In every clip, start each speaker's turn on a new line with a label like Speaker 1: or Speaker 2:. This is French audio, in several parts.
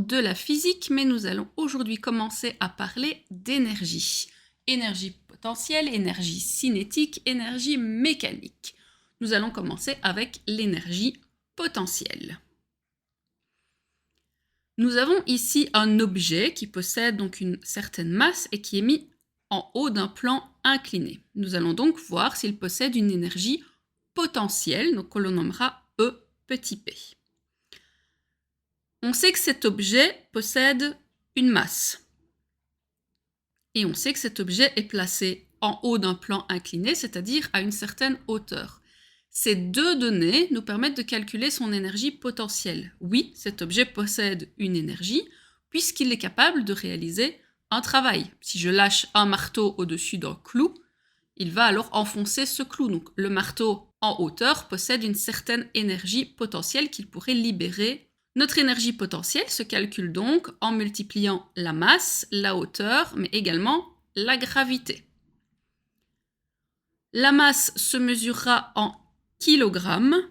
Speaker 1: de la physique, mais nous allons aujourd'hui commencer à parler d'énergie. Énergie potentielle, énergie cinétique, énergie mécanique. Nous allons commencer avec l'énergie potentielle. Nous avons ici un objet qui possède donc une certaine masse et qui est mis en haut d'un plan incliné. Nous allons donc voir s'il possède une énergie potentielle, donc que l'on nommera E petit p. On sait que cet objet possède une masse. Et on sait que cet objet est placé en haut d'un plan incliné, c'est-à-dire à une certaine hauteur. Ces deux données nous permettent de calculer son énergie potentielle. Oui, cet objet possède une énergie, puisqu'il est capable de réaliser un travail. Si je lâche un marteau au-dessus d'un clou, il va alors enfoncer ce clou. Donc le marteau en hauteur possède une certaine énergie potentielle qu'il pourrait libérer. Notre énergie potentielle se calcule donc en multipliant la masse, la hauteur, mais également la gravité. La masse se mesurera en kilogrammes.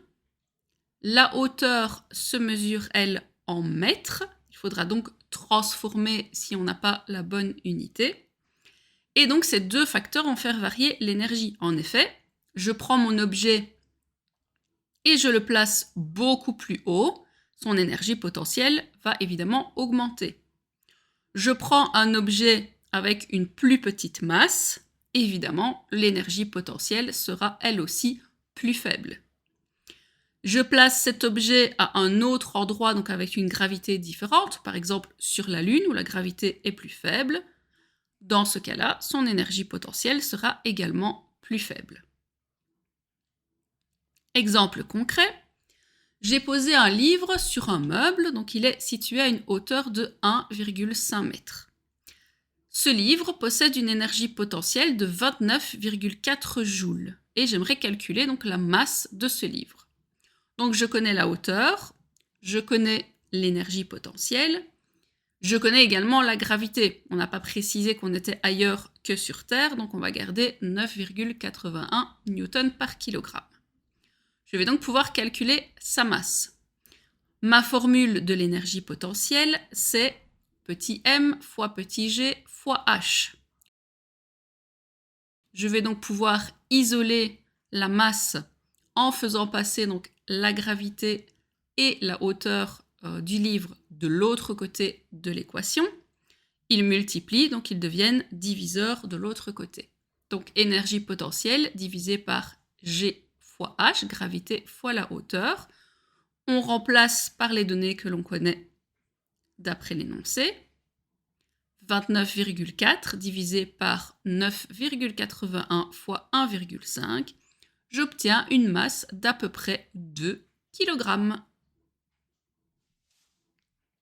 Speaker 1: La hauteur se mesure, elle, en mètres. Il faudra donc transformer si on n'a pas la bonne unité. Et donc ces deux facteurs vont faire varier l'énergie. En effet, je prends mon objet et je le place beaucoup plus haut, son énergie potentielle va évidemment augmenter. Je prends un objet avec une plus petite masse, évidemment, l'énergie potentielle sera elle aussi plus faible. Je place cet objet à un autre endroit, donc avec une gravité différente, par exemple sur la Lune où la gravité est plus faible. Dans ce cas-là, son énergie potentielle sera également plus faible. Exemple concret, j'ai posé un livre sur un meuble, donc il est situé à une hauteur de 1,5 m. Ce livre possède une énergie potentielle de 29,4 joules et j'aimerais calculer donc la masse de ce livre. Donc je connais la hauteur, je connais l'énergie potentielle, je connais également la gravité. On n'a pas précisé qu'on était ailleurs que sur Terre, donc on va garder 9,81 Newton par kilogramme. Je vais donc pouvoir calculer sa masse. Ma formule de l'énergie potentielle, c'est petit m fois petit g fois h. Je vais donc pouvoir isoler la masse en faisant passer donc la gravité et la hauteur du livre de l'autre côté de l'équation. Ils multiplient, donc ils deviennent diviseurs de l'autre côté. Donc énergie potentielle divisée par g fois h, gravité fois la hauteur. On remplace par les données que l'on connaît d'après l'énoncé. 29,4 divisé par 9,81 fois 1,5, j'obtiens une masse d'à peu près 2 kg.